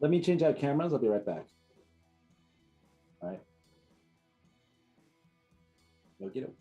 Let me change out cameras. I'll be right back. All right. Go get it.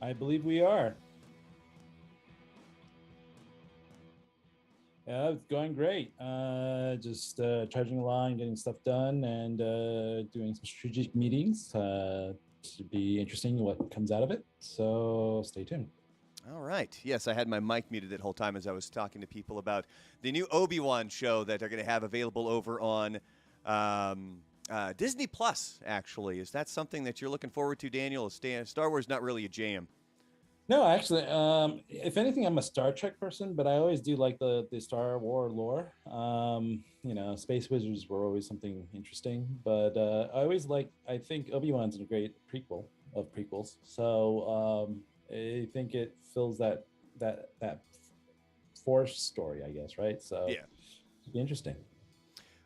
I believe we are. Yeah, it's going great. Just charging along, getting stuff done, and doing some strategic meetings. To be interesting what comes out of it. So stay tuned. All right. Yes, I had my mic muted that whole time as I was talking to people about the new Obi-Wan show that they're going to have available over on Disney Plus. Actually, is that something that you're looking forward to, Daniel? Star Wars not really a jam. No, actually, if anything, I'm a Star Trek person, but I always do like the Star Wars lore. Space wizards were always something interesting, but I always like. I think Obi-Wan's a great prequel of prequels, so I think it fills that Force story, I guess, right? So Yeah. it'd be interesting.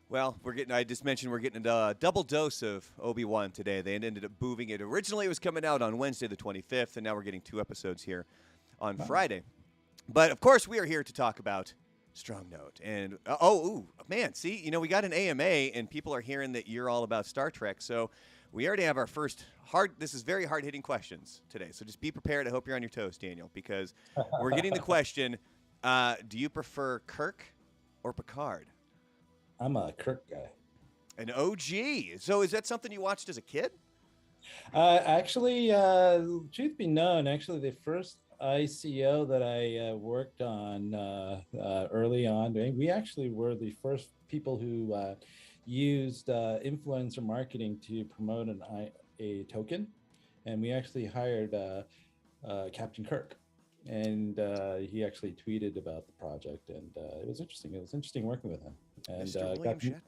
Well, I just mentioned we're getting a double dose of Obi-Wan today. They ended up moving it. Originally, it was coming out on Wednesday, the 25th, and now we're getting 2 episodes here on Wow. Friday. But of course, we are here to talk about StrongNode. And man, see, we got an AMA, and people are hearing that you're all about Star Trek. So we already have our first this is very hard hitting questions today. So just be prepared. I hope you're on your toes, Daniel, because we're getting the question do you prefer Kirk or Picard? I'm a Kirk guy. An OG. So is that something you watched as a kid? Actually, truth be known, actually, the first ICO that I worked on early on, we actually were the first people who used influencer marketing to promote a token, and we actually hired Captain Kirk, and he actually tweeted about the project, and it was interesting. It was interesting working with him, and Mr. William Shatner.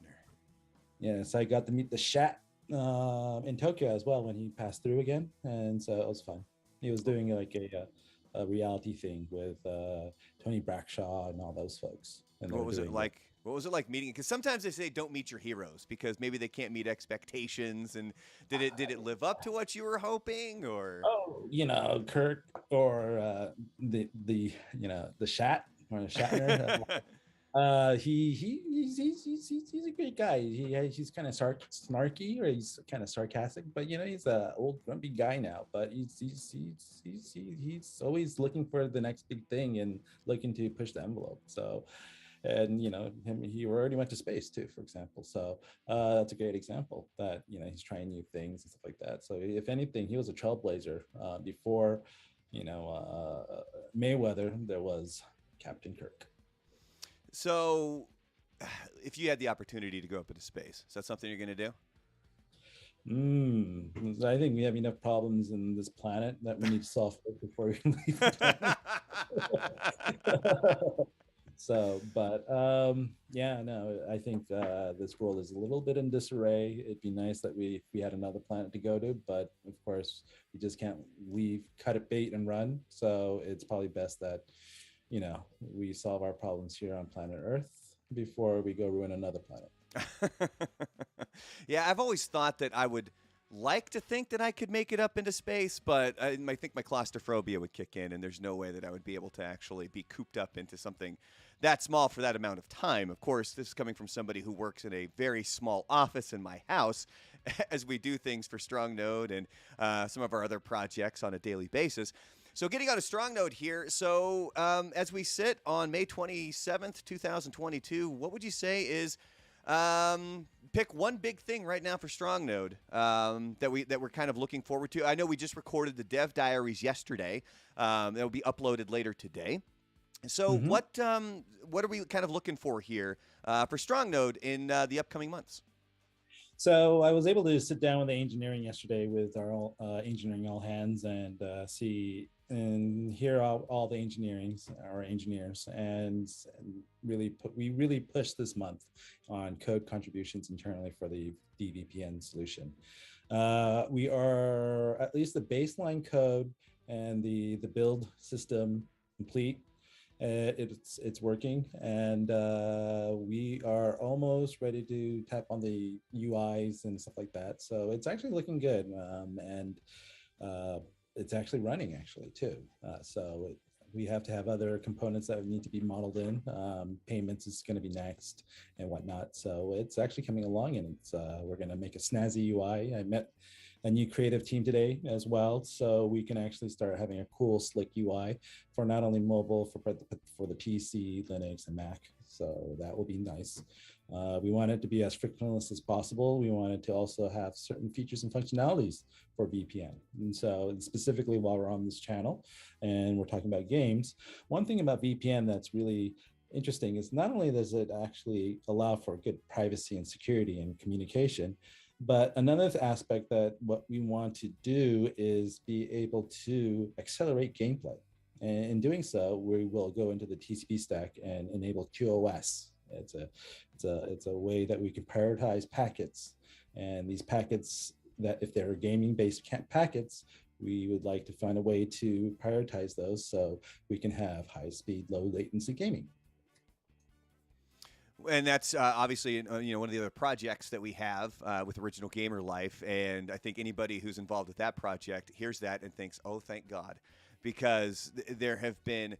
yes, I got to meet the Shat in Tokyo as well when he passed through again, and so it was fun. He was doing like a reality thing with Tony Bradshaw and all those folks. And What was it like? What was it like meeting? Because sometimes they say don't meet your heroes because maybe they can't meet expectations. And did it live up to what you were hoping, or? Oh, Kirk or the Shat or the Shatner. He's a great guy. He's kind of snarky, or he's kind of sarcastic, but he's a old grumpy guy now. But he's always looking for the next big thing and looking to push the envelope. So, and he already went to space too, for example. So that's a great example that he's trying new things and stuff like that. So if anything, he was a trailblazer before Mayweather. There was Captain Kirk. So, if you had the opportunity to go up into space, is that something you're going to do? I think we have enough problems in this planet that we need to solve before we leave the planet. So, but yeah, no, I think this world is a little bit in disarray. It'd be nice that we had another planet to go to, but of course, we just can't leave, cut it bait, and run. So it's probably best that we solve our problems here on planet Earth before we go ruin another planet. Yeah, I've always thought that I would like to think that I could make it up into space, but I think my claustrophobia would kick in, and there's no way that I would be able to actually be cooped up into something that small for that amount of time. Of course, this is coming from somebody who works in a very small office in my house as we do things for StrongNode and some of our other projects on a daily basis. So getting on a strong note here. So as we sit on May 27th, 2022, what would you say is pick one big thing right now for StrongNode that we're kind of looking forward to? I know we just recorded the Dev Diaries yesterday. They'll be uploaded later today. So Mm-hmm. what are we kind of looking for here for StrongNode in the upcoming months? So I was able to sit down with the engineering yesterday with our engineering all hands and see and hear all the our engineers, and we really pushed this month on code contributions internally for the DVPN solution. We are at least the baseline code and the build system complete. It's working, and we are almost ready to tap on the UIs and stuff like that. So it's actually looking good, and it's actually running too. We have to have other components that need to be modeled in. Payments is going to be next and whatnot. So it's actually coming along, and we're going to make a snazzy UI. I met a new creative team today as well, so we can actually start having a cool, slick UI for not only mobile, for the PC, Linux, and Mac. So that will be nice. We want it to be as frictionless as possible. We want it to also have certain features and functionalities for VPN. And so specifically while we're on this channel and we're talking about games, one thing about VPN that's really interesting is not only does it actually allow for good privacy and security and communication, but another aspect that what we want to do is be able to accelerate gameplay. And in doing so, we will go into the TCP stack and enable QoS. It's a way that we can prioritize packets. And these packets, that if they're gaming-based packets, we would like to find a way to prioritize those so we can have high-speed, low-latency gaming. And that's obviously one of the other projects that we have with Original Gamer Life, and I think anybody who's involved with that project hears that and thinks, "Oh, thank God," because there have been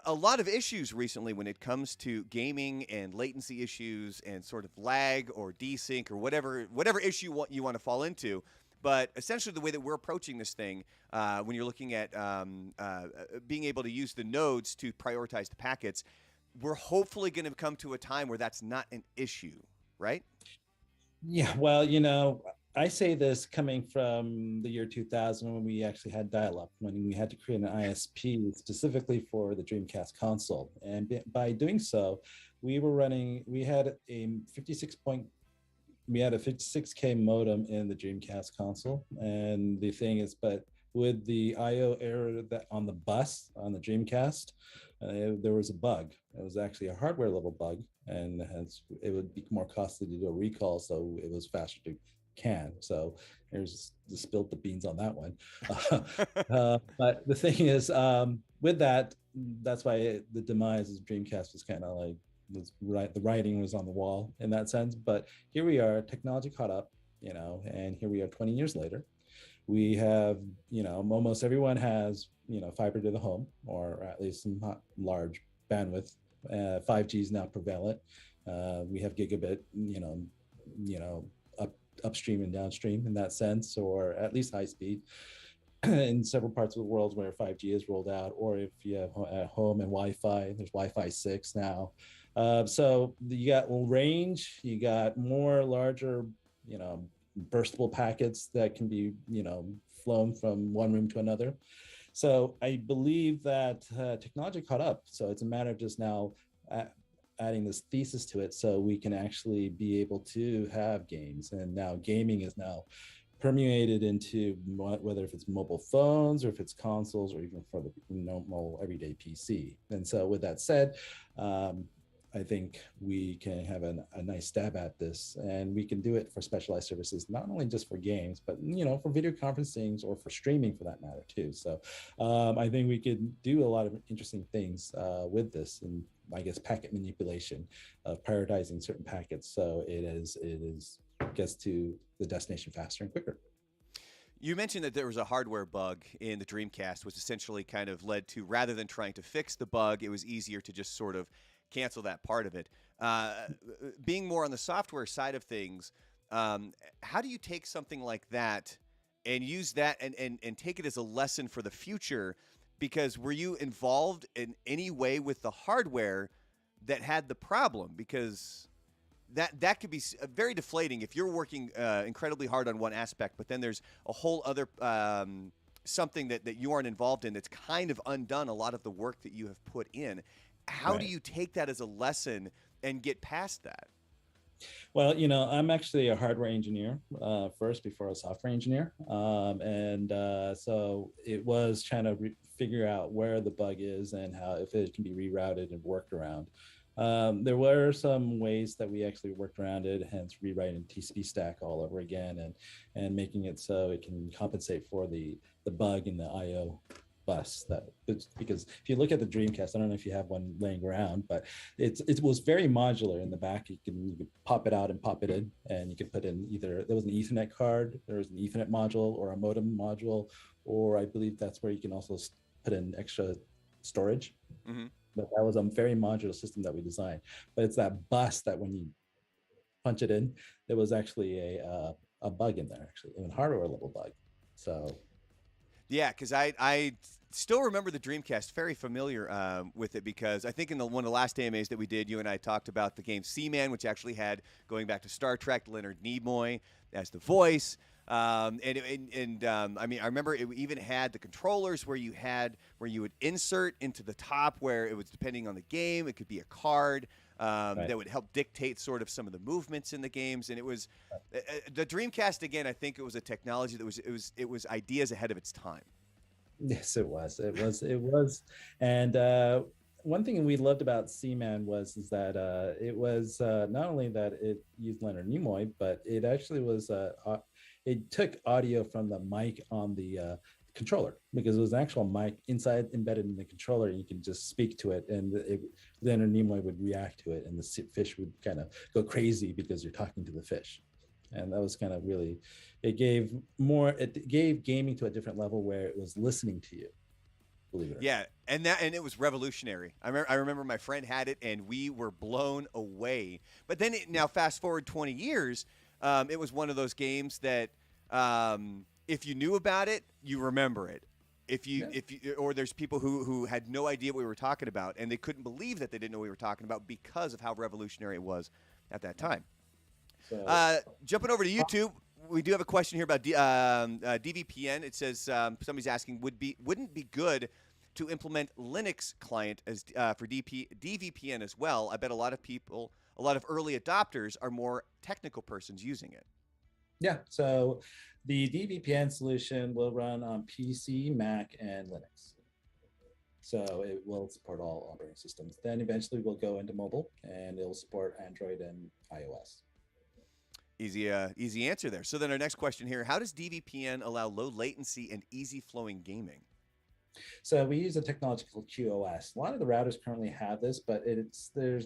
a lot of issues recently when it comes to gaming and latency issues and sort of lag or desync or whatever issue you want to fall into. But essentially, the way that we're approaching this thing, when you're looking at being able to use the nodes to prioritize the packets, we're hopefully going to come to a time where that's not an issue, right? Yeah, well, I say this coming from the year 2000 when we actually had dial-up, when we had to create an ISP specifically for the Dreamcast console. And by doing so, we had a 56K modem in the Dreamcast console. And the thing is, but with the IO error that on the bus on the Dreamcast, there was a bug. It was actually a hardware level bug, and it would be more costly to do a recall, so it was faster to can. So there's spilled the beans on that one. But the thing is, with that's why the demise of Dreamcast was kind of like the writing was on the wall in that sense. But here we are, technology caught up, and here we are 20 years later. We have, almost everyone has, fiber to the home, or at least some large bandwidth. 5G is now prevalent. We have gigabit, upstream and downstream in that sense, or at least high speed in several parts of the world where 5G is rolled out, or if you have at home and Wi-Fi, there's Wi-Fi 6 now. So you got range, you got more larger, burstable packets that can be, flown from one room to another. So I believe that technology caught up. So it's a matter of just now adding this thesis to it so we can actually be able to have games. And now gaming is now permeated into whether if it's mobile phones or if it's consoles or even for the normal everyday PC. And so with that said, I think we can have a nice stab at this, and we can do it for specialized services, not only just for games, but for video conferencing or for streaming for that matter too. So I think we could do a lot of interesting things with this, and I guess packet manipulation of prioritizing certain packets so it gets to the destination faster and quicker. You mentioned that there was a hardware bug in the Dreamcast, which essentially kind of led to, rather than trying to fix the bug, it was easier to just sort of cancel that part of it. Being more on the software side of things, how do you take something like that and use that and take it as a lesson for the future. Because were you involved in any way with the hardware that had the problem? Because that could be very deflating if you're working incredibly hard on one aspect, but then there's a whole other something that you aren't involved in that's kind of undone a lot of the work that you have put in. How do Right. you take that as a lesson and get past that? Well, I'm actually a hardware engineer first before a software engineer. And so it was trying to figure out where the bug is and how, if it can be rerouted and worked around. There were some ways that we actually worked around it, hence rewriting TCP stack all over again and making it so it can compensate for the bug in the IO bus. That it's because if you look at the Dreamcast, I don't know if you have one laying around, but it was very modular in the back. You could pop it out and pop it in, and you could put in either there was an Ethernet card, there was an Ethernet module, or a modem module, or I believe that's where you can also put in extra storage. Mm-hmm. But that was a very modular system that we designed. But it's that bus that when you punch it in, there was actually a bug in there, actually, a hardware level bug. So Yeah, because I still remember the Dreamcast, very familiar with it, because I think in one of the last AMAs that we did, you and I talked about the game Seaman, which actually had, going back to Star Trek, Leonard Nimoy as the voice. I mean, I remember it even had the controllers where you would insert into the top, where it was, depending on the game, it could be a card right. that would help dictate sort of some of the movements in the games. And it was the Dreamcast, again. I think it was a technology that was ideas ahead of its time. Yes, it was. It was. And one thing we loved about Seaman is that it was not only that it used Leonard Nimoy, but it actually was it took audio from the mic on the controller, because it was an actual mic inside embedded in the controller. You can just speak to it, and Leonard Nimoy would react to it, and the fish would kind of go crazy because you're talking to the fish. And that was kind of really, it gave gaming to a different level where it was listening to you, believe it or not. Yeah, and it was revolutionary. I remember my friend had it, and we were blown away. But then now fast forward 20 years, it was one of those games that if you knew about it, you remember it. Or there's people who had no idea what we were talking about, and they couldn't believe that they didn't know what we were talking about because of how revolutionary it was at that time. So, Jumping over to YouTube, we do have a question here about DVPN. It says somebody's asking, wouldn't it be good to implement Linux client as for DVPN as well? I bet a lot of early adopters are more technical persons using it. yeah, so the DVPN solution will run on PC, Mac, and Linux. So it will support all operating systems. Then eventually we'll go into mobile, and it'll support Android and iOS. Easy answer there. So then our next question here, how does DVPN allow low latency and easy flowing gaming? So we use a technology called QoS. A lot of the routers currently have this, but it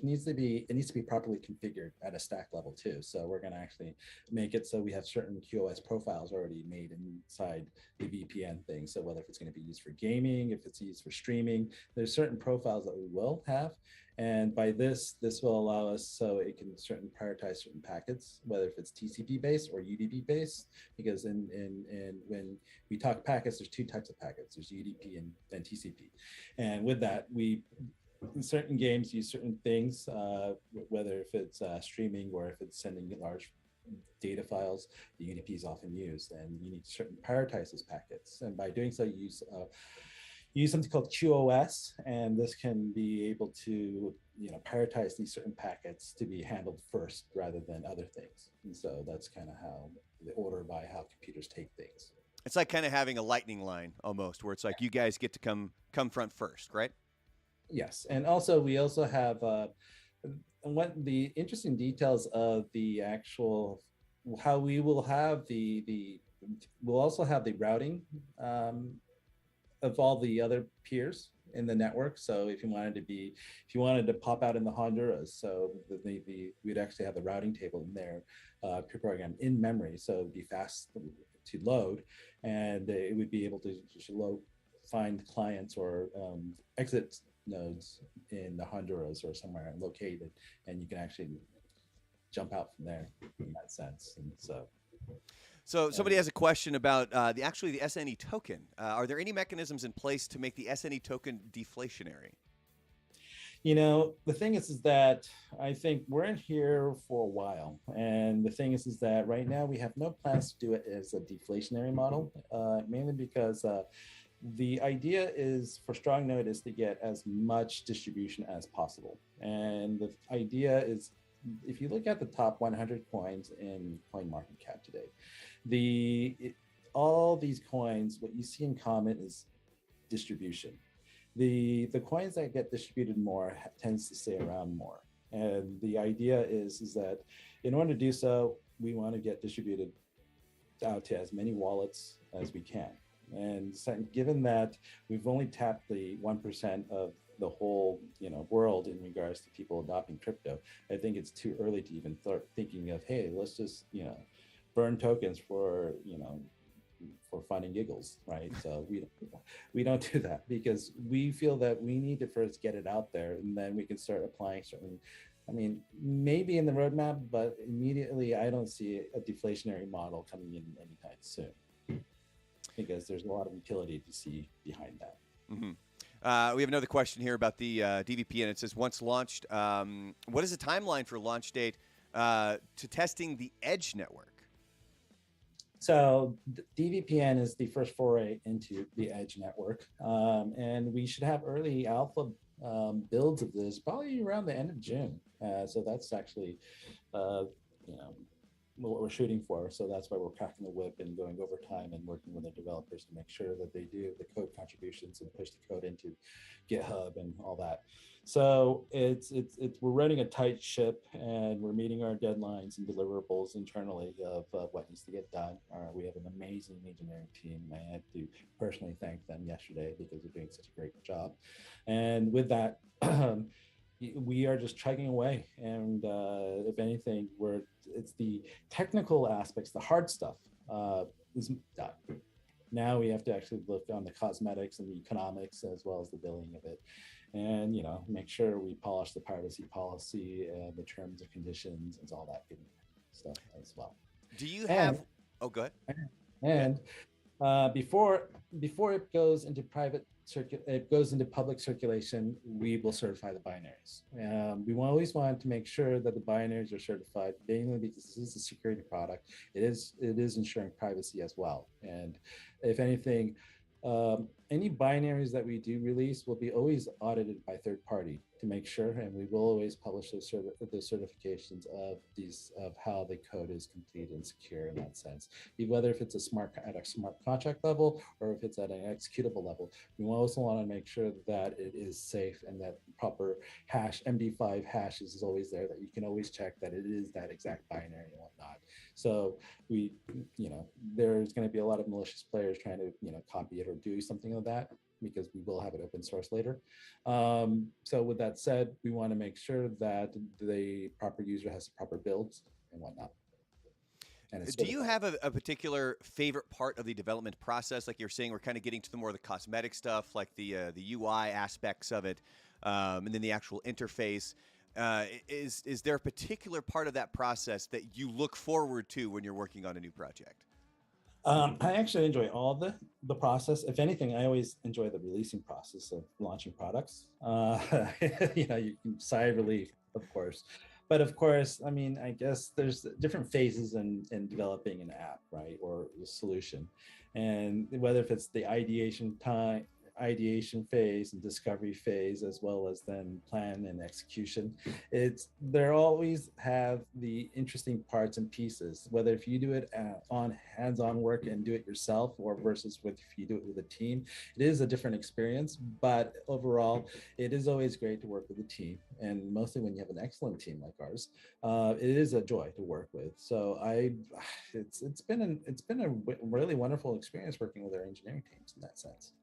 needs to be properly configured at a stack level too. So we're going to actually make it so we have certain QoS profiles already made inside the VPN thing. So whether if it's going to be used for gaming, if it's used for streaming, there's certain profiles that we will have. And by this will allow us so it can prioritize certain packets, whether if it's TCP based or UDP based, because when we talk packets, there's two types of packets. There's UDP and TCP. And with that, certain games use certain things, whether if it's streaming or if it's sending large data files, the UDP is often used, and you need to certain prioritize those packets. And by doing so, you use something called QoS, and this can be able to prioritize these certain packets to be handled first rather than other things. And so that's kind of how the order by how computers take things. It's like kind of having a lightning line almost, where it's like you guys get to come front first, right? Yes, and also we also have what the interesting details of the actual how we will have we'll also have the routing of all the other peers in the network. So if you wanted to pop out in the Honduras, so we'd actually have the routing table in there, pre-programmed in memory, so it'd be fast to load, and it would be able to find clients or exit nodes in the Honduras or somewhere located, and you can actually jump out from there in that sense. And so So And somebody has a question about the SNE token. Are there any mechanisms in place to make the SNE token deflationary? the thing is that I think we're in here for a while, and the thing is that right now we have no plans to do it as a deflationary model, mainly because the idea is for StrongNode is to get as much distribution as possible, and the idea is if you look at the top 100 coins in CoinMarketCap today, all these coins, what you see in common is distribution. The coins that get distributed more tends to stay around more. And the idea is that in order to do so, we want to get distributed out to as many wallets as we can. And so given that we've only tapped the 1% of the whole world in regards to people adopting crypto, I think it's too early to even start thinking of, hey, let's just burn tokens for fun and giggles, right? So we don't do that because we feel that we need to first get it out there, and then we can start applying certain. I mean, maybe in the roadmap, but immediately I don't see a deflationary model coming in anytime soon because there's a lot of utility to see behind that. Mm-hmm. We have another question here about the DVP, and it says, once launched, what is the timeline for launch date to testing the Edge network? So DVPN is the first foray into the Edge network, and we should have early alpha builds of this probably around the end of June. So that's actually, what we're shooting for. So that's why we're cracking the whip and going over time and working with the developers to make sure that they do the code contributions and push the code into GitHub and all that. So it's we're running a tight ship, and we're meeting our deadlines and deliverables internally of what needs to get done. We have an amazing engineering team. I had to personally thank them yesterday because they're doing such a great job. And with that, we are just chugging away. And if anything, it's the technical aspects, the hard stuff is done. Now we have to actually look on the cosmetics and the economics as well as the billing of it, and make sure we polish the privacy policy and the terms and conditions and all that good stuff as well. Do you have? Oh, go ahead. And before it goes into it goes into public circulation, we will certify the binaries. We always want to make sure that the binaries are certified, mainly because this is a security product. It is ensuring privacy as well. And if anything, any binaries that we do release will be always audited by third party to make sure, and we will always publish those certifications of how the code is complete and secure in that sense. Whether if it's at a smart contract level or if it's at an executable level, we also want to make sure that it is safe and that proper MD5 hash is always there, that you can always check that it is that exact binary and whatnot. So there's going to be a lot of malicious players trying to copy it or do something like that, because we will have it open source later. So with that said, we want to make sure that the proper user has the proper builds and whatnot. And do you have a particular favorite part of the development process? Like you're saying, we're kind of getting to the more of the cosmetic stuff, like the UI aspects of it, and then the actual interface. Is there a particular part of that process that you look forward to when you're working on a new project? I actually enjoy all the process. If anything, I always enjoy the releasing process of launching products. You can sigh of relief, of course. But of course, I mean, I guess there's different phases in developing an app, right, or a solution. And whether if it's the ideation phase and discovery phase, as well as then plan and execution, they always have the interesting parts and pieces, whether if you do it on hands-on work and do it yourself or versus if you do it with a team. It is a different experience, but overall it is always great to work with a team, and mostly when you have an excellent team like ours, it is a joy to work with. So it's been a really wonderful experience working with our engineering teams in that sense.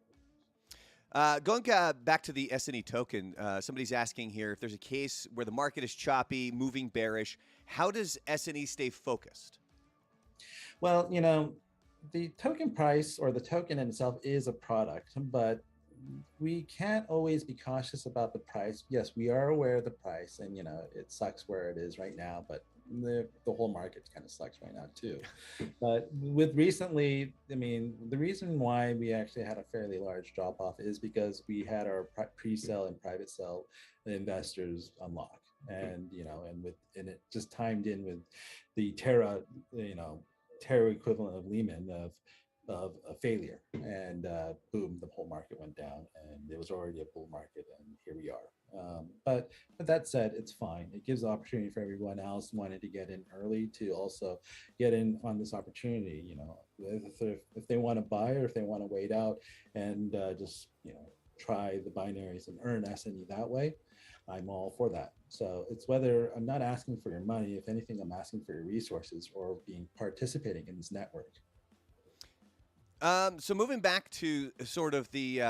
Going back to the SNE token, somebody's asking here if there's a case where the market is choppy, moving bearish. How does SNE stay focused? Well, the token price or the token in itself is a product, but we can't always be cautious about the price. Yes, we are aware of the price, and it sucks where it is right now, but the whole market kind of sucks right now too. But with recently, I mean, the reason why we actually had a fairly large drop off is because we had our pre-sale and private sale investors unlock, and and it just timed in with the Terra, Terra equivalent of Lehman of a failure, and boom, the whole market went down, and it was already a bull market, and here we are. But that said, it's fine. It gives the opportunity for everyone else wanting to get in early to also get in on this opportunity. If they want to buy, or if they want to wait out and just try the binaries and earn SNE that way, I'm all for that. So it's whether I'm not asking for your money. If anything, I'm asking for your resources or being participating in this network. So moving back to sort of the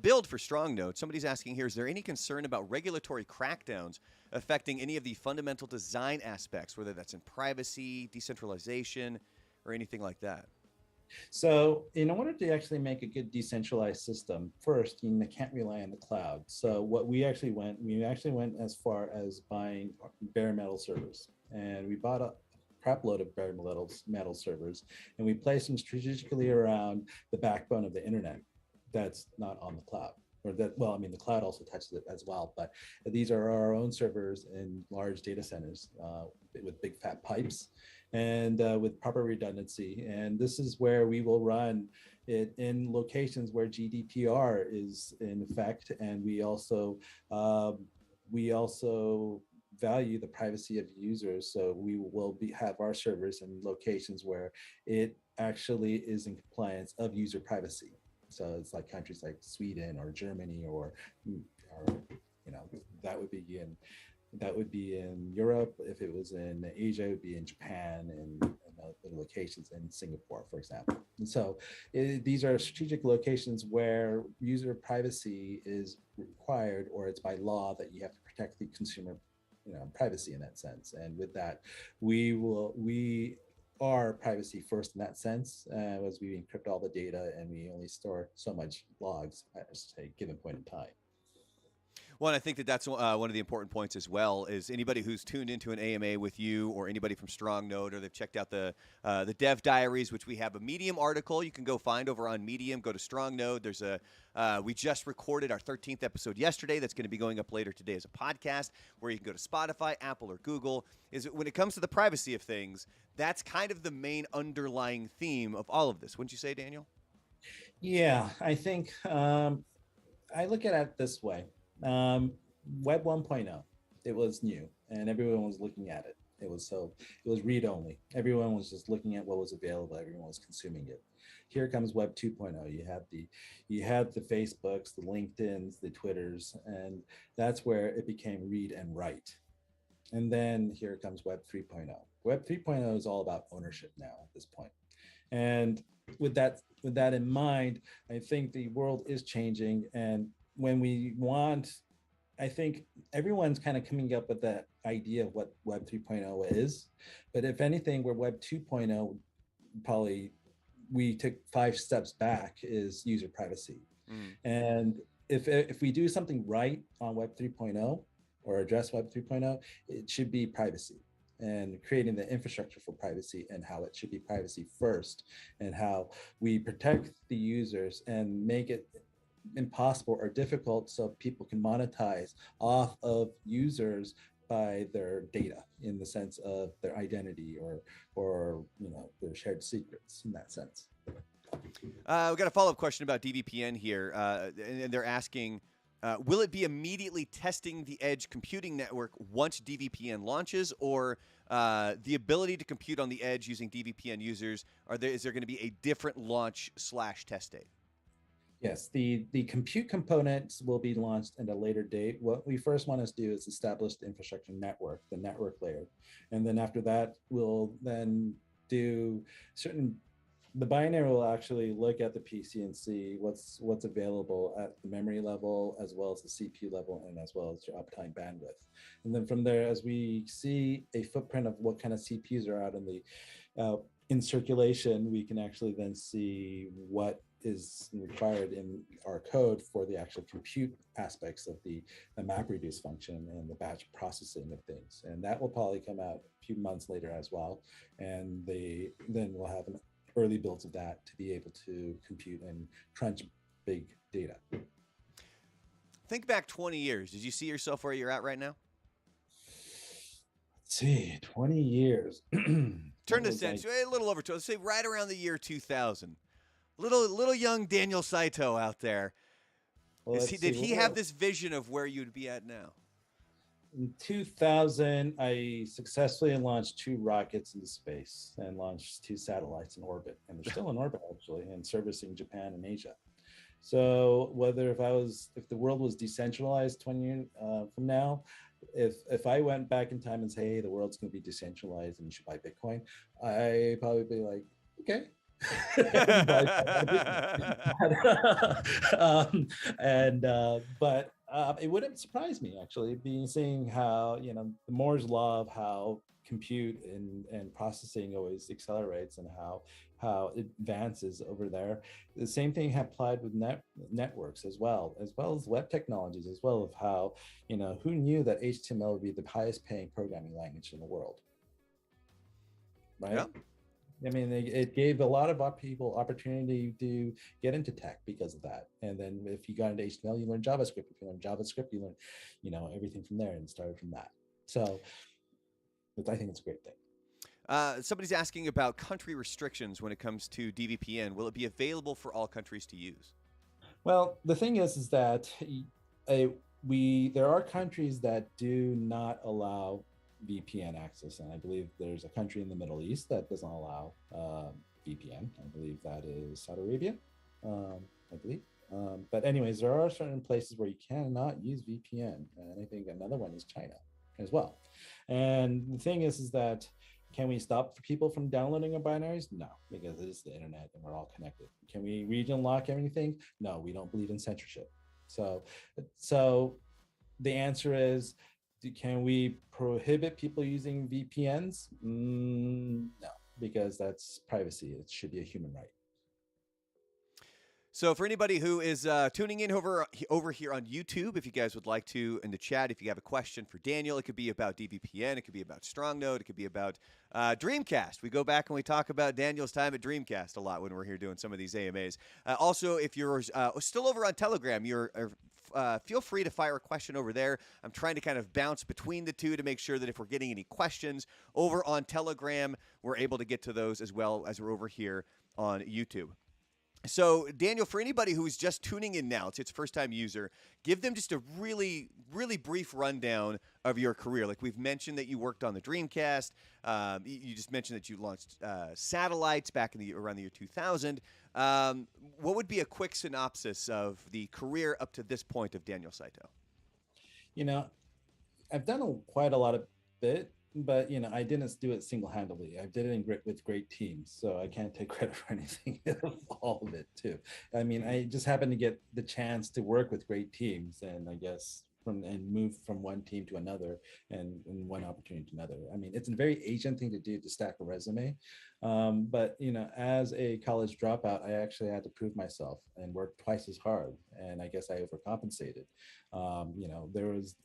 build for StrongNode, somebody's asking here: is there any concern about regulatory crackdowns affecting any of the fundamental design aspects, whether that's in privacy, decentralization, or anything like that? So in order to actually make a good decentralized system, first, you can't rely on the cloud. So what we actually went as far as buying bare metal servers, and we bought a crap load of bare metal servers, and we placed them strategically around the backbone of the internet that's not on the cloud. Or that, well, I mean, the cloud also touches it as well, but these are our own servers in large data centers with big fat pipes and with proper redundancy. And this is where we will run it in locations where GDPR is in effect, and we also value the privacy of users. So we will have our servers in locations where it actually is in compliance of user privacy. So it's like countries like Sweden or Germany, or that would be in Europe. If it was in Asia, it would be in Japan and other locations in Singapore, for example. And so these are strategic locations where user privacy is required, or it's by law that you have to protect the consumer privacy in that sense. And with that, we are privacy first in that sense, as we encrypt all the data and we only store so much logs at a given point in time. Well, and I think that's one of the important points as well. Is anybody who's tuned into an AMA with you, or anybody from StrongNode, or they've checked out the Dev Diaries, which we have a Medium article you can go find over on Medium. Go to StrongNode. There's we just recorded our 13th episode yesterday. That's going to be going up later today as a podcast, where you can go to Spotify, Apple, or Google. When it comes to the privacy of things, that's kind of the main underlying theme of all of this. Wouldn't you say, Daniel? Yeah, I think I look at it this way. Web 1.0, it was new and everyone was looking at it. It was read only. Everyone was just looking at what was available. Everyone was consuming it. Here comes Web 2.0. You had the Facebooks, the LinkedIns, the Twitters, and that's where it became read and write. And then here comes Web 3.0. Web 3.0 is all about ownership now at this point. And with that in mind, I think the world is changing. And I think everyone's kind of coming up with that idea of what Web 3.0 is. But if anything, where Web 2.0 probably we took 5 steps back is user privacy. And if we do something right on Web 3.0 or address Web 3.0, it should be privacy, and creating the infrastructure for privacy, and how it should be privacy first, and how we protect the users and make it impossible or difficult so people can monetize off of users by their data, in the sense of their identity or their shared secrets, in that sense. We've got a follow-up question about DVPN here, and they're asking, will it be immediately testing the edge computing network once DVPN launches, or the ability to compute on the edge using DVPN users? Is there going to be a different launch/test date? Yes, the compute components will be launched at a later date. What we first want to do is establish the infrastructure network, the network layer. And then after that, we'll then do the binary will actually look at the PC and see what's available at the memory level, as well as the CPU level, and as well as your uptime bandwidth. And then from there, as we see a footprint of what kind of CPUs are out in circulation, we can actually then see what is required in our code for the actual compute aspects of the map reduce function and the batch processing of things. And that will probably come out a few months later as well. And then we'll have an early builds of that to be able to compute and crunch big data. Think back 20 years. Did you see yourself where you're at right now? Let's see, 20 years. Turn the century, a little over, let's say right around the year 2000. Little young Daniel Saito out there. Well, did he have this vision of where you'd be at now? In 2000, I successfully launched 2 rockets into space and launched 2 satellites in orbit. And they're still in orbit, actually, and servicing Japan and Asia. So if the world was decentralized 20 years from now, if I went back in time and say, hey, the world's going to be decentralized and you should buy Bitcoin, I probably be like, okay. But it wouldn't surprise me, actually, seeing how, the Moore's law of how compute and processing always accelerates and how it advances over there. The same thing applied with networks as well as web technologies, as well, of how, who knew that HTML would be the highest paying programming language in the world, right? Yeah. I mean, it gave a lot of people opportunity to get into tech because of that. And then if you got into HTML, you learn JavaScript. If you learn JavaScript, you learn, everything from there, and started from that. So I think it's a great thing. Somebody's asking about country restrictions when it comes to DVPN. Will it be available for all countries to use? Well, the thing is that there are countries that do not allow VPN access, and I believe there's a country in the Middle East that doesn't allow VPN. I believe that is Saudi Arabia, I believe. But anyways, there are certain places where you cannot use VPN, and I think another one is China as well. And the thing is that, can we stop people from downloading our binaries? No, because it is the internet and we're all connected. Can we region lock everything? No, we don't believe in censorship. So the answer is, can we prohibit people using VPNs? No, because that's privacy. It should be a human right. So for anybody who is tuning in over here on YouTube, if you guys would like to, in the chat, if you have a question for Daniel, it could be about DVPN, it could be about StrongNode, it could be about Dreamcast. We go back and we talk about Daniel's time at Dreamcast a lot when we're here doing some of these AMAs. Also, if you're still over on Telegram, feel free to fire a question over there. I'm trying to kind of bounce between the two to make sure that if we're getting any questions over on Telegram, we're able to get to those as well as we're over here on YouTube. So, Daniel, for anybody who's just tuning in now, it's its first-time user, give them just a really, really brief rundown of your career. Like we've mentioned that you worked on the Dreamcast. You just mentioned that you launched satellites back in around the year 2000. What would be a quick synopsis of the career up to this point of Daniel Saito? I've done quite a lot of it. But I didn't do it single-handedly. I did it with great teams, so I can't take credit for anything of all of it too. I mean, I just happened to get the chance to work with great teams, and I guess move from one team to another, and one opportunity to another. I mean, it's a very Asian thing to do, to stack a resume. But as a college dropout, I actually had to prove myself and work twice as hard, and I guess I overcompensated. There was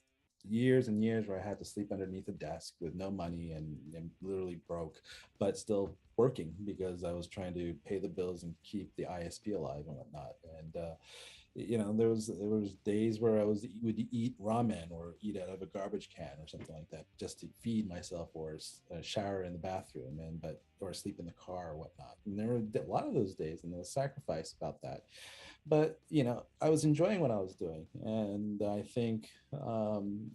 years and years where I had to sleep underneath a desk with no money and literally broke, but still working because I was trying to pay the bills and keep the ISP alive and whatnot. And there was days where I would eat ramen or eat out of a garbage can or something like that just to feed myself, or shower in the bathroom or sleep in the car or whatnot. And there were a lot of those days, and there was sacrifice about that. But I was enjoying what I was doing, and I think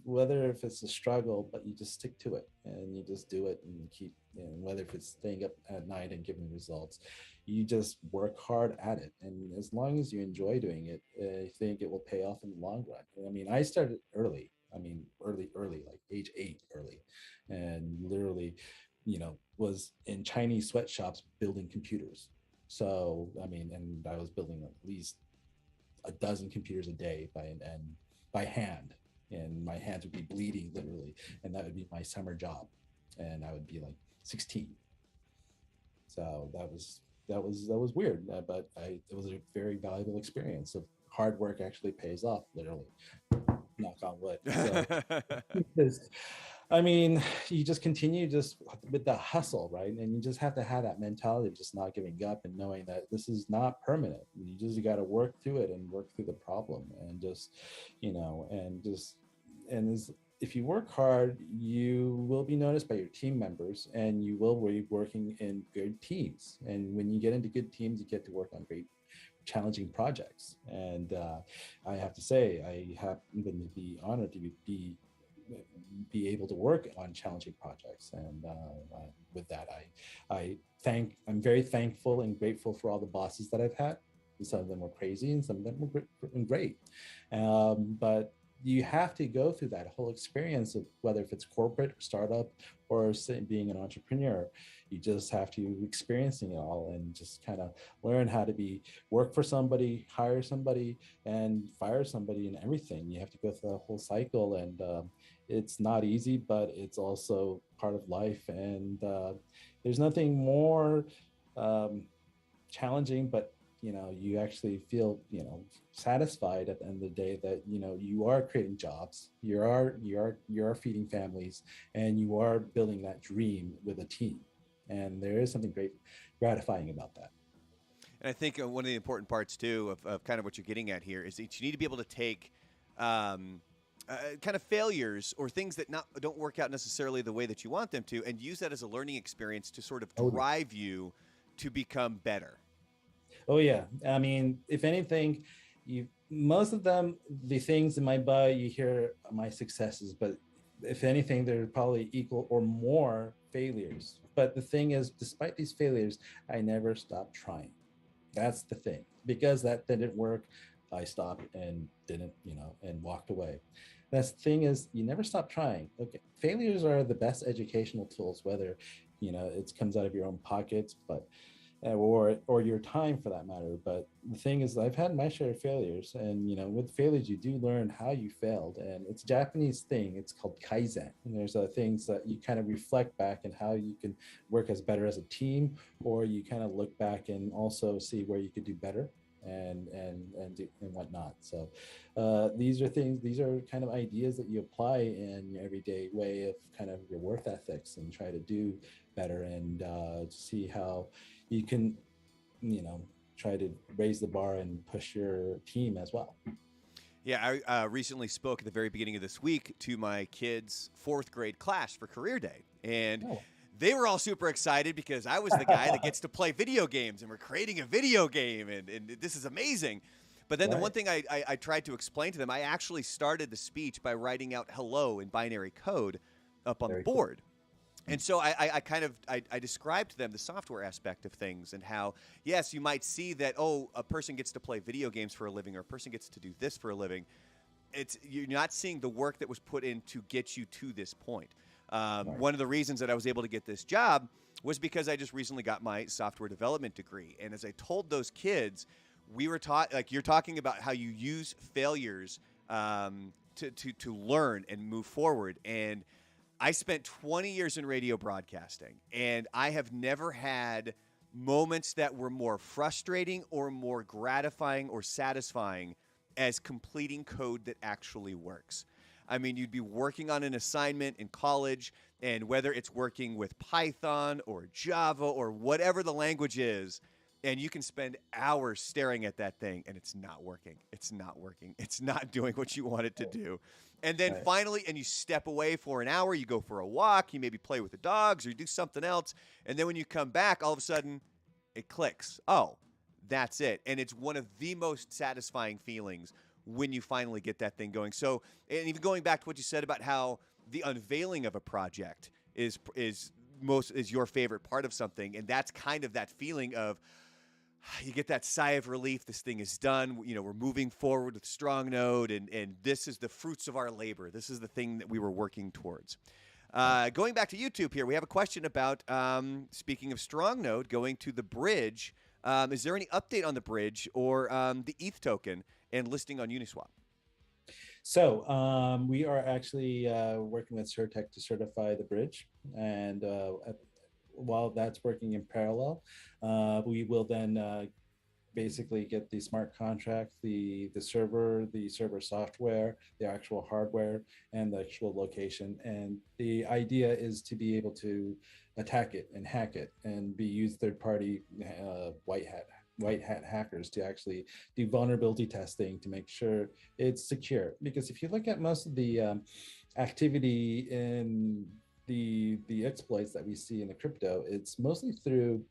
whether if it's a struggle, but you just stick to it and you just do it and keep, whether if it's staying up at night and giving results, you just work hard at it. And as long as you enjoy doing it, I think it will pay off in the long run. I mean, I started early. I mean, early, like age 8 early, and literally, was in Chinese sweatshops building computers. So, I mean, and I was building at least a dozen computers a day by hand, and my hands would be bleeding literally, and that would be my summer job, and I would be like 16. So that was that was weird, but it was a very valuable experience. Of hard work actually pays off, literally. Knock on wood. So, because, I mean, you just continue just with the hustle, right? And you just have to have that mentality of just not giving up and knowing that this is not permanent. You got to work through it and work through the problem, and just, and just, and as, if you work hard, you will be noticed by your team members, and you will be working in good teams. And when you get into good teams, you get to work on great challenging projects. And I have to say, I happen to be honored to be able to work on challenging projects. And with that, I'm very thankful and grateful for all the bosses that I've had. Some of them were crazy, and some of them were great. But you have to go through that whole experience of whether if it's corporate or startup or being an entrepreneur. You just have to experiencing it all and just kind of learn how to work for somebody, hire somebody, and fire somebody, and everything. You have to go through the whole cycle, and it's not easy, but it's also part of life. And there's nothing more challenging, but you actually feel satisfied at the end of the day that you are creating jobs, you are feeding families, and you are building that dream with a team. And there is something great gratifying about that. And I think one of the important parts too of kind of what you're getting at here is that you need to be able to take kind of failures or things that don't work out necessarily the way that you want them to, and use that as a learning experience to sort of drive you to become better. Oh yeah, I mean, if anything, most of them, the things in my bio, you hear my successes, but if anything, they're probably equal or more failures. But the thing is, despite these failures, I never stopped trying. That's the thing. Because that didn't work, I stopped and didn't, and walked away. That's the thing is, you never stop trying. Okay, failures are the best educational tools, whether it comes out of your own pockets, but or your time for that matter. But the thing is, I've had my share of failures, and with failures you do learn how you failed. And it's a Japanese thing, it's called kaizen, and there's things that you kind of reflect back and how you can work as better as a team, or you kind of look back and also see where you could do better and whatnot. So these are kind of ideas that you apply in your everyday way of kind of your work ethics, and try to do better, and see how you can try to raise the bar and push your team as well. Yeah, I recently spoke at the very beginning of this week to my kids' 4th grade class for Career Day, and they were all super excited because I was the guy that gets to play video games, and we're creating a video game, and this is amazing. But then the one thing I tried to explain to them, I actually started the speech by writing out hello in binary code up on the board. Cool. And so I described to them the software aspect of things, and how, yes, you might see that, a person gets to play video games for a living, or a person gets to do this for a living. You're not seeing the work that was put in to get you to this point. One of the reasons that I was able to get this job was because I just recently got my software development degree. And as I told those kids, we were taught, like you're talking about how you use failures to learn and move forward. And I spent 20 years in radio broadcasting, and I have never had moments that were more frustrating or more gratifying or satisfying as completing code that actually works. I mean, you'd be working on an assignment in college, and whether it's working with Python or Java or whatever the language is, and you can spend hours staring at that thing, and it's not working. It's not working. It's not doing what you want it to do. And then finally, and you step away for an hour, you go for a walk, you maybe play with the dogs or you do something else. And then when you come back, all of a sudden, it clicks. Oh, that's it. And it's one of the most satisfying feelings when you finally get that thing going. So, and even going back to what you said about how the unveiling of a project is your favorite part of something. And that's kind of that feeling of, you get that sigh of relief. This thing is done. We're moving forward with StrongNode, and this is the fruits of our labor. This is the thing that we were working towards. Going back to YouTube here, we have a question about, speaking of StrongNode, going to the bridge. Is there any update on the bridge or the ETH token and listing on Uniswap? So we are actually working with Certec to certify the bridge, and while that's working in parallel, we will then basically get the smart contract, the server software, the actual hardware, and the actual location. And the idea is to be able to attack it and hack it and be used third-party white hat hackers to actually do vulnerability testing to make sure it's secure. Because if you look at most of the activity in the exploits that we see in the crypto, it's mostly through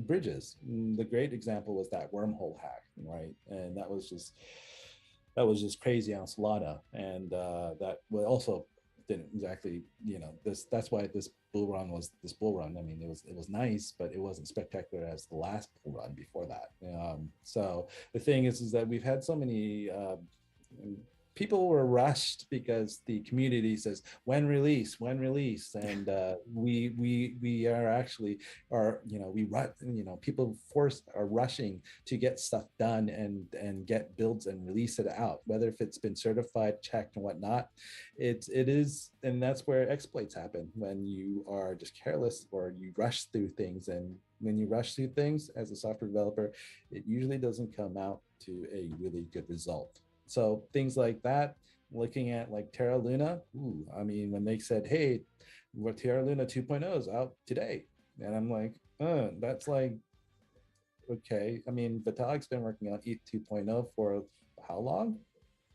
bridges. The great example was that wormhole hack, right? And that was just crazy on Solana, and that also didn't exactly, that's why this bull run was this bull run. I mean, it was nice, but it wasn't spectacular as the last bull run before that. So the thing is that we've had so many people were rushed because the community says when release, and we are actually people are rushing to get stuff done and get builds and release it out, whether if it's been certified, checked, and whatnot. It is, and that's where exploits happen, when you are just careless or you rush through things. And when you rush through things as a software developer, it usually doesn't come out to a really good result. So things like that, looking at like Terra Luna, I mean, when they said, hey, what Terra Luna 2.0 is out today. And I'm like, that's like, okay. I mean, Vitalik's been working on ETH 2.0 for how long?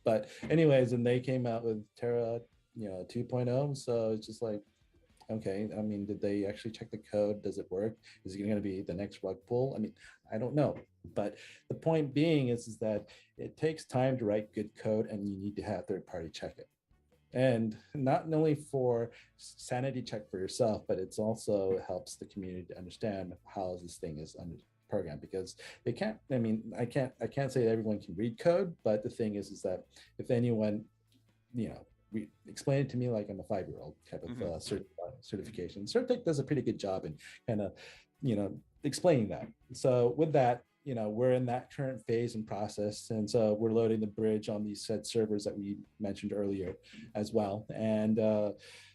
But anyways, and they came out with Terra, 2.0. So it's just like, okay, I mean, did they actually check the code? Does it work? Is it going to be the next rug pull? I mean, I don't know. But the point being is that it takes time to write good code, and you need to have third party check it. And not only for sanity check for yourself, but it's also helps the community to understand how this thing is under program, because they can't, I mean, I can't say that everyone can read code, but the thing is that if anyone, explain it to me like I'm a 5-year-old type of certification. Certec does a pretty good job in kind of, explaining that. So with that, we're in that current phase and process. And so we're loading the bridge on these said servers that we mentioned earlier as well. And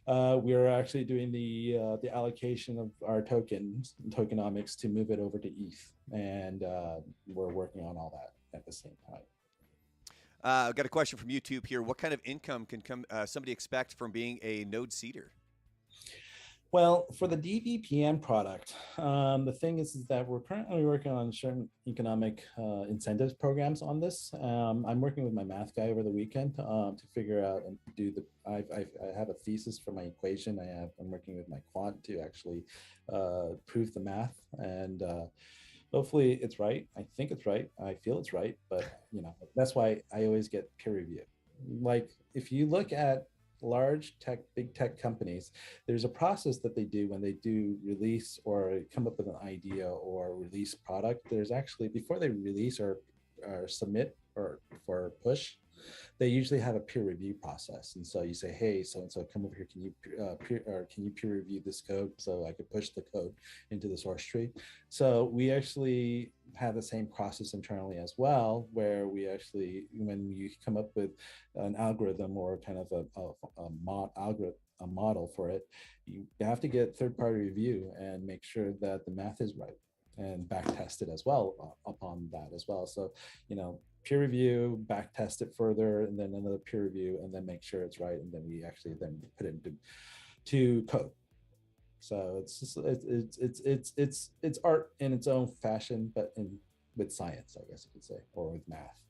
we're actually doing the allocation of our tokenomics to move it over to ETH. And we're working on all that at the same time. I've got a question from YouTube here. What kind of income can somebody expect from being a node seeder? Well, for the DVPN product, the thing is that we're currently working on certain economic incentives programs on this. I'm working with my math guy over the weekend to figure out and do the. I have a thesis for my equation. I'm working with my quant to actually prove the math, and hopefully it's right. I think it's right. I feel it's right, but that's why I always get peer review. Like if you look at big tech companies, there's a process that they do when they do release or come up with an idea or release product. There's actually, before they release or submit or for push, they usually have a peer review process. And so you say, hey, so and so, come over here. Can you peer review this code so I could push the code into the source tree? So we actually have the same process internally as well, where we actually, when you come up with an algorithm or kind of a model for it, you have to get third-party review and make sure that the math is right and back test it as well upon that as well. So, peer review, back test it further, and then another peer review, and then make sure it's right, and then we actually then put it into code. So it's art in its own fashion, but with science, I guess you could say, or with math.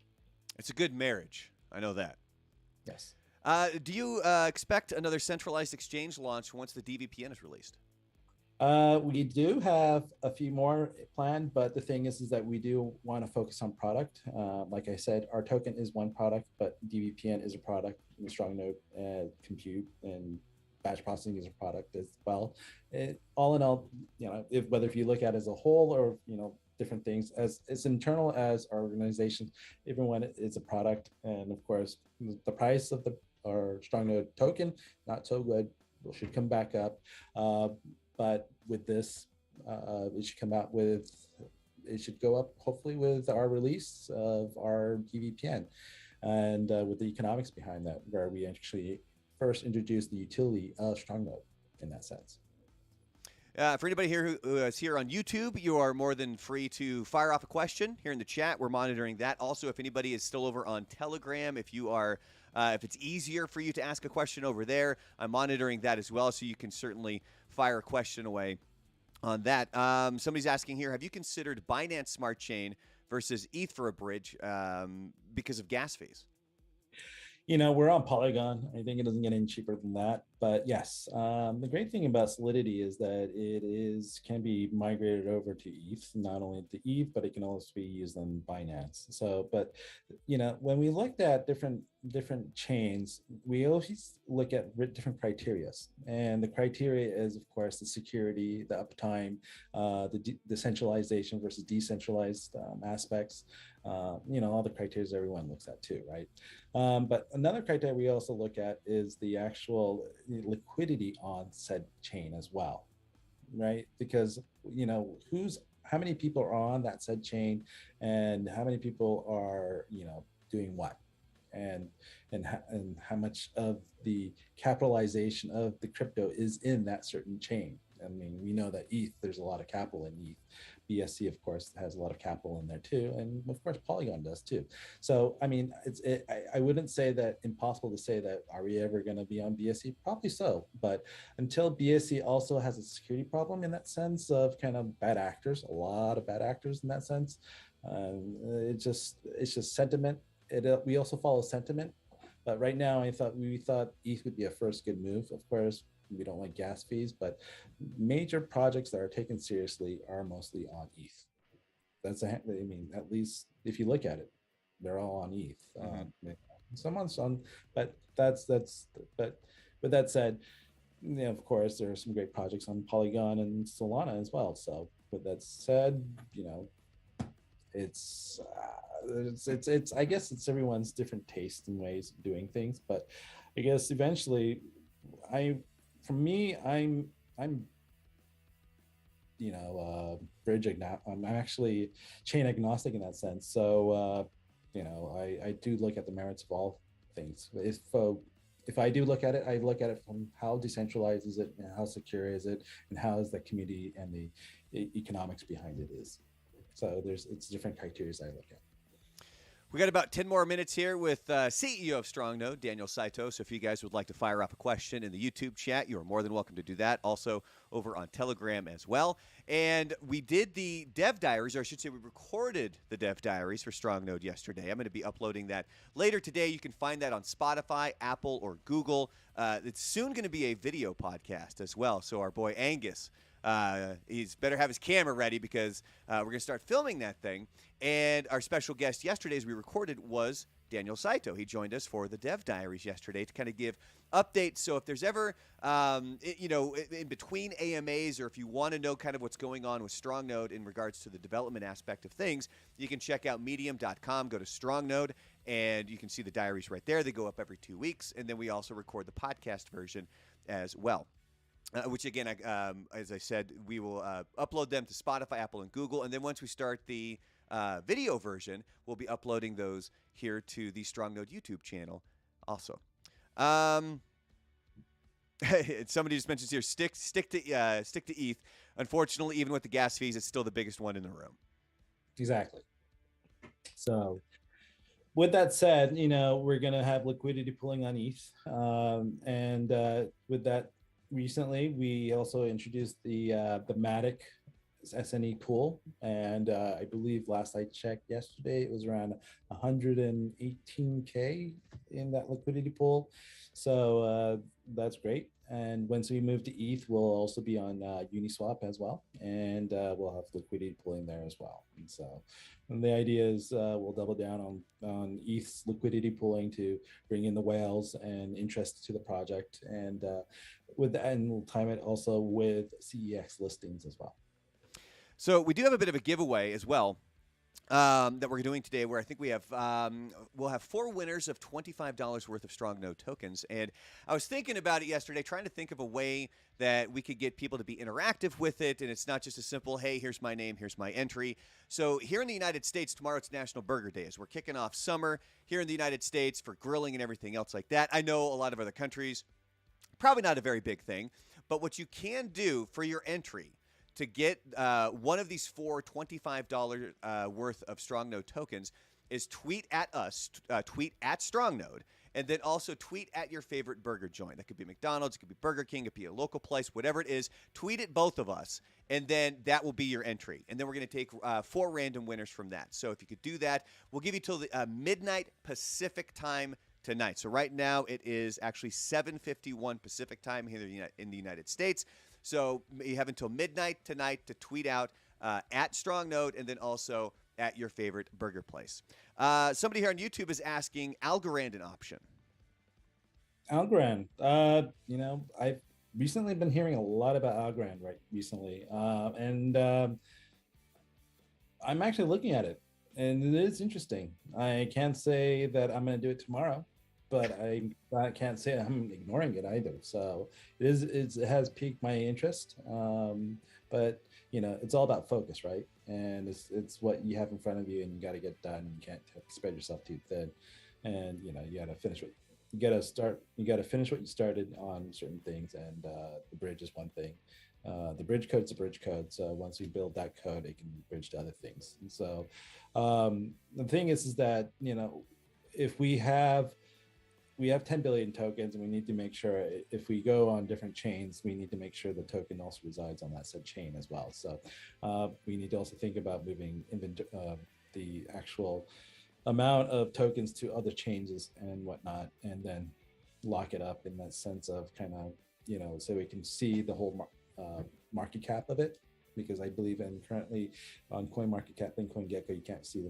It's a good marriage. I know that. Yes. Do you expect another centralized exchange launch once the DVPN is released? We do have a few more planned, but the thing is that we do want to focus on product. Like I said, our token is one product, but DVPN is a product, and StrongNode Compute and batch processing is a product as well. All in all, whether if you look at it as a whole or different things, as internal as our organization, everyone is a product. And of course, the price of our StrongNode token, not so good. It should come back up. But with this, it should go up hopefully with our release of our DVPN and with the economics behind that, where we actually first introduced the utility of StrongNode in that sense. For anybody here who is here on YouTube, you are more than free to fire off a question here in the chat. We're monitoring that. Also, if anybody is still over on Telegram, if you are, if it's easier for you to ask a question over there, I'm monitoring that as well, so you can certainly fire a question away on that. Somebody's asking here, have you considered Binance Smart Chain versus ETH for a bridge because of gas fees? We're on Polygon. I think it doesn't get any cheaper than that. But yes, the great thing about Solidity is that can be migrated over to ETH, not only to ETH, but it can also be used on Binance. So, but when we looked at different chains, we always look at different criteria, and the criteria is, of course, the security, the uptime, the decentralization versus decentralized aspects. All the criteria everyone looks at too, right? But another criteria we also look at is the actual liquidity on said chain as well, right? Because how many people are on that said chain, and how many people are doing what, and how much of the capitalization of the crypto is in that certain chain. I mean, we know that ETH, there's a lot of capital in ETH. BSC, of course, has a lot of capital in there too, and of course Polygon does too. So I mean, I wouldn't say that impossible to say that are we ever going to be on BSC? Probably so, but until BSC also has a security problem in that sense of kind of bad actors, a lot of bad actors in that sense, it's just sentiment. We also follow sentiment, but right now we thought ETH would be a first good move. Of course, we don't like gas fees, but major projects that are taken seriously are mostly on ETH. At least if you look at it, they're all on ETH. Someone's on, but with that said, of course, there are some great projects on Polygon and Solana as well. So with that said, it's I guess it's everyone's different taste and ways of doing things, but I guess eventually I'm bridge agnostic. I'm actually chain agnostic in that sense. So I do look at the merits of all things. If I do look at it, I look at it from how decentralized is it, and how secure is it, and how is the community and the economics behind it is. So it's different criteria I look at. We got about 10 more minutes here with CEO of StrongNode, Daniel Saito. So if you guys would like to fire up a question in the YouTube chat, you are more than welcome to do that. Also over on Telegram as well. And we did the dev diaries, or I should say we recorded the dev diaries for StrongNode yesterday. I'm going to be uploading that later today. You can find that on Spotify, Apple, or Google. It's soon going to be a video podcast as well. So our boy Angus, he's better have his camera ready, because we're going to start filming that thing. And our special guest yesterday, as we recorded, was Daniel Saito. He joined us for the Dev Diaries yesterday to kind of give updates. So if there's ever, in between AMAs, or if you want to know kind of what's going on with StrongNode in regards to the development aspect of things, you can check out medium.com, go to StrongNode, and you can see the diaries right there. They go up every 2 weeks. And then we also record the podcast version as well. Which, again, as I said, we will upload them to Spotify, Apple, and Google. And then once we start the video version, we'll be uploading those here to the StrongNode YouTube channel also. Somebody just mentions here, stick to ETH. Unfortunately, even with the gas fees, it's still the biggest one in the room. Exactly. So with that said, we're going to have liquidity pooling on ETH. And with that, recently, we also introduced the Matic SNE pool, and I believe last I checked yesterday, it was around 118K in that liquidity pool. So that's great. And once we move to ETH, we'll also be on Uniswap as well, and we'll have liquidity pooling there as well. And so the idea is we'll double down on ETH's liquidity pooling to bring in the whales and interest to the project, and with that, and we'll time it also with CEX listings as well. So we do have a bit of a giveaway as well that we're doing today, where I think we'll have 4 winners of $25 worth of StrongNode tokens. And I was thinking about it yesterday, trying to think of a way that we could get people to be interactive with it, and it's not just a simple, hey, here's my name, here's my entry. So here in the United States, tomorrow it's National Burger Day, as we're kicking off summer here in the United States for grilling and everything else like that. I know a lot of other countries, probably not a very big thing, But what you can do for your entry to get one of these four $25 worth of StrongNode tokens is tweet at us, tweet at StrongNode, and then also tweet at your favorite burger joint. That could be McDonald's, it could be Burger King, it could be a local place, whatever it is. Tweet at both of us, and then that will be your entry. And then we're going to take 4 random winners from that. So if you could do that, we'll give you till the midnight Pacific time tonight. So right now it is actually 7:51 Pacific time here in the United States. So you have until midnight tonight to tweet out at StrongNode and then also at your favorite burger place. Somebody here on YouTube is asking Algorand an option. Algorand, I've recently been hearing a lot about Algorand recently, and I'm actually looking at it, and it is interesting. I can't say that I'm going to do it tomorrow, but I can't say I'm ignoring it either. So it has piqued my interest, but it's all about focus, right? And it's what you have in front of you, and you got to get done. You can't spread yourself too thin, and you got to finish you got to finish what you started on certain things, and the bridge is one thing. The bridge code's a bridge code, so once you build that code, it can bridge to other things. And so the thing is that if we have 10 billion tokens, and we need to make sure if we go on different chains, we need to make sure the token also resides on that said chain as well. So we need to also think about moving the actual amount of tokens to other chains and whatnot, and then lock it up in that sense of kind of, so we can see the whole market cap of it. Because I believe in currently on CoinMarketCap and CoinGecko, you can't see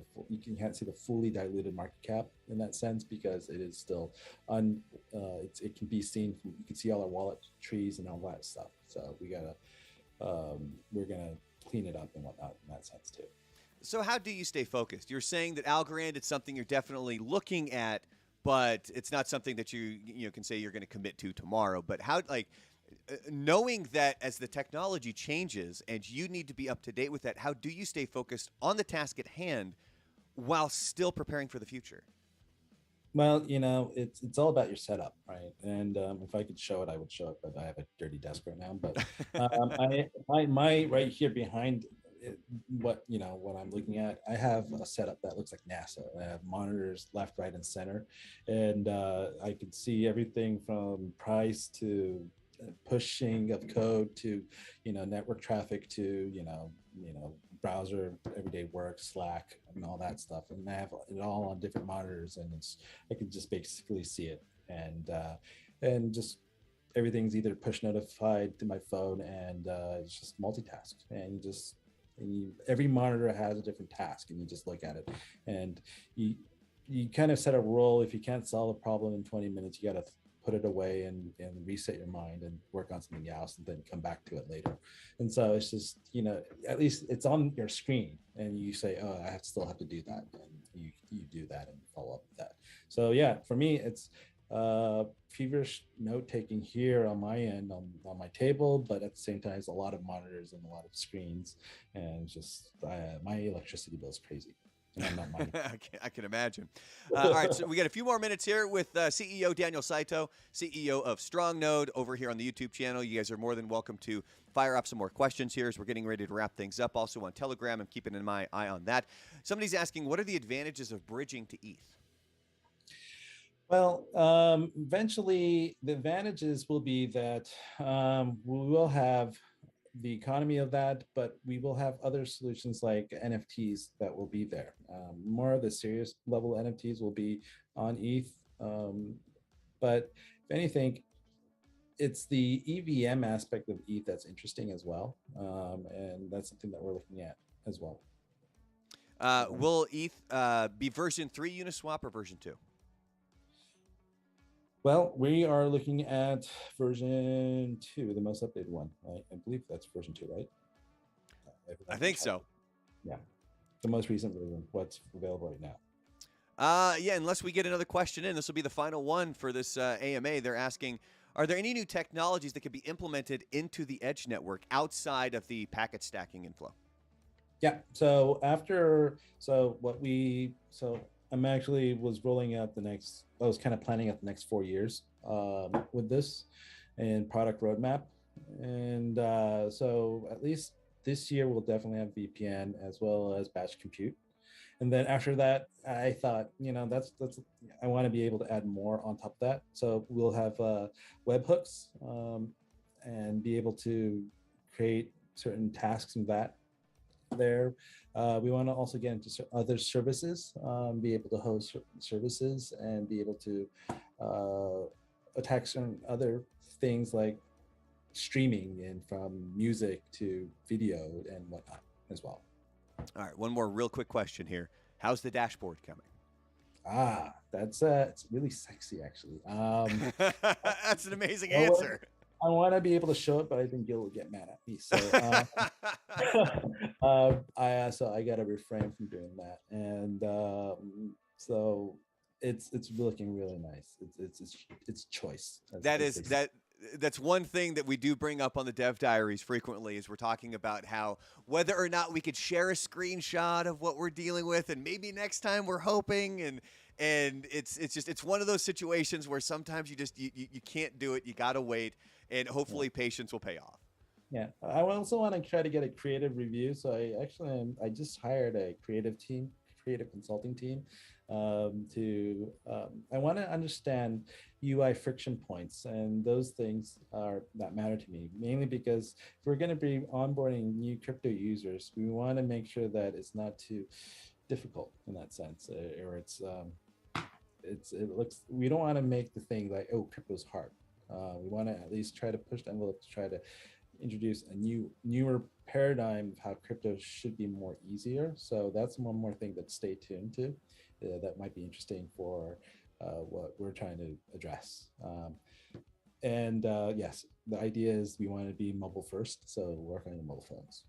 the fully diluted market cap in that sense, because it is still it can be seen from, you can see all our wallet trees and all that stuff. So we're gonna clean it up and whatnot in that sense too. So how do you stay focused? You're saying that Algorand, it's something you're definitely looking at, but it's not something that you can say you're going to commit to tomorrow. But how, knowing that as the technology changes and you need to be up to date with that, how do you stay focused on the task at hand while still preparing for the future? Well, it's all about your setup, right? And if I could show it, I would show it, but I have a dirty desk right now. But my right here behind it, what I'm looking at, I have a setup that looks like NASA. I have monitors left, right, and center, and I can see everything from price to pushing of code to network traffic to browser everyday work, Slack, and all that stuff, and I have it all on different monitors, and I can just basically see it, and just everything's either push notified to my phone, and it's just multitask, and every monitor has a different task, and you just look at it, and you kind of set a rule. If you can't solve a problem in 20 minutes, you got to put it away and reset your mind and work on something else, and then come back to it later. And so it's just, at least it's on your screen, and you say, oh, I still have to do that, and you do that and follow up with that. So yeah, for me, it's feverish note taking here on my end on my table, but at the same time, it's a lot of monitors and a lot of screens, and just my electricity bill is crazy. I can imagine. All right, so we got a few more minutes here with CEO Daniel Saito, CEO of StrongNode, over here on the YouTube channel. You guys are more than welcome to fire up some more questions here as we're getting ready to wrap things up. Also on Telegram, I'm keeping my eye on that. Somebody's asking, what are the advantages of bridging to ETH? Well, eventually the advantages will be that we will have the economy of that, but we will have other solutions like NFTs that will be there. More of the serious level NFTs will be on ETH, but if anything, it's the EVM aspect of ETH that's interesting as well, and that's something that we're looking at as well. Will ETH be version 3 Uniswap or version 2? Well, we are looking at version 2, the most updated one. I believe that's version 2, right? I think so. Yeah, the most recent version, what's available right now. Yeah, unless we get another question in, this will be the final one for this AMA. They're asking, are there any new technologies that could be implemented into the Edge network outside of the packet stacking inflow? Yeah, I'm actually was rolling out I was kind of planning out the next 4 years with this and product roadmap. And so at least this year we'll definitely have VPN as well as batch compute. And then after that, I thought, that's I want to be able to add more on top of that. So we'll have webhooks and be able to create certain tasks in that there. We want to also get into other services, be able to host certain services and be able to attack certain other things like streaming and from music to video and whatnot as well. All right, one more real quick question here. How's the dashboard coming? That's it's really sexy actually. That's an amazing You know answer. I want to be able to show it, but I think Gil will get mad at me. So, I got to refrain from doing that, and so it's looking really nice. It's choice. That is that that's one thing that we do bring up on the Dev Diaries frequently is we're talking about how whether or not we could share a screenshot of what we're dealing with, and maybe next time we're hoping, and it's one of those situations where sometimes you can't do it. You gotta wait, and hopefully patience will pay off. Yeah, I also want to try to get a creative review. So I just hired a creative consulting team. I want to understand UI friction points, and those things are that matter to me. Mainly because if we're going to be onboarding new crypto users, we want to make sure that it's not too difficult in that sense, or it looks. We don't want to make the thing like, oh, crypto's hard. We want to at least try to push the envelope to try to introduce a newer paradigm of how crypto should be more easier. So that's one more thing that stay tuned to that might be interesting for what we're trying to address. And yes, the idea is we want to be mobile first, so work on the mobile phones.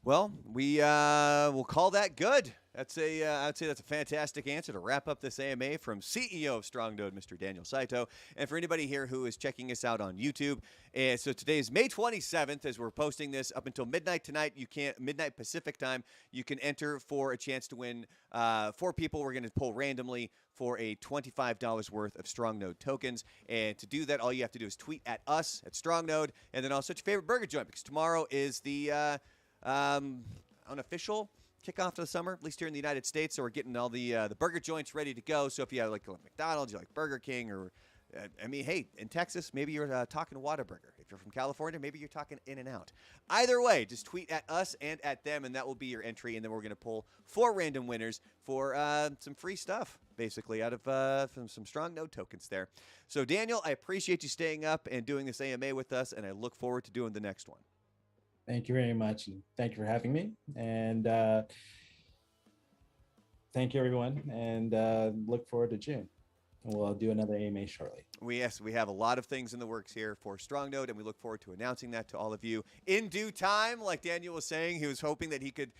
Well, we will call that good. I'd say that's a fantastic answer to wrap up this AMA from CEO of StrongNode, Mr. Daniel Saito. And for anybody here who is checking us out on YouTube, so today is May 27th as we're posting this up until midnight tonight. Midnight Pacific time. You can enter for a chance to win 4 people. We're going to pull randomly for a $25 worth of StrongNode tokens. And to do that, all you have to do is tweet at us at StrongNode, and then also at your favorite burger joint, because tomorrow is the unofficial kickoff to the summer, at least here in the United States. So we're getting all the burger joints ready to go. So if you have like McDonald's, you like Burger King, or hey, in Texas, maybe you're talking Whataburger. If you're from California, maybe you're talking In-N-Out. Either way, just tweet at us and at them, and that will be your entry. And then we're going to pull 4 random winners for some free stuff, basically, out of some StrongNode tokens there. So Daniel, I appreciate you staying up and doing this AMA with us, and I look forward to doing the next one. Thank you very much, and thank you for having me. And thank you, everyone, and look forward to June. We'll do another AMA shortly. We have a lot of things in the works here for StrongNode, and we look forward to announcing that to all of you in due time. Like Daniel was saying, he was hoping that he could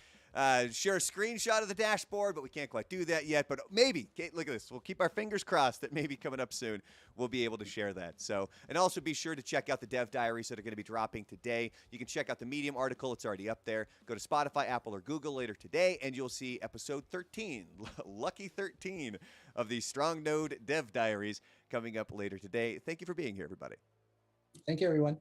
share a screenshot of the dashboard, but we can't quite do that yet. But maybe, look at this. We'll keep our fingers crossed that maybe coming up soon we'll be able to share that. So, and also be sure to check out the Dev Diaries that are going to be dropping today. You can check out the Medium article. It's already up there. Go to Spotify, Apple, or Google later today, and you'll see episode 13, lucky 13, of the StrongNode Dev Diaries coming up later today. Thank you for being here, everybody. Thank you, everyone.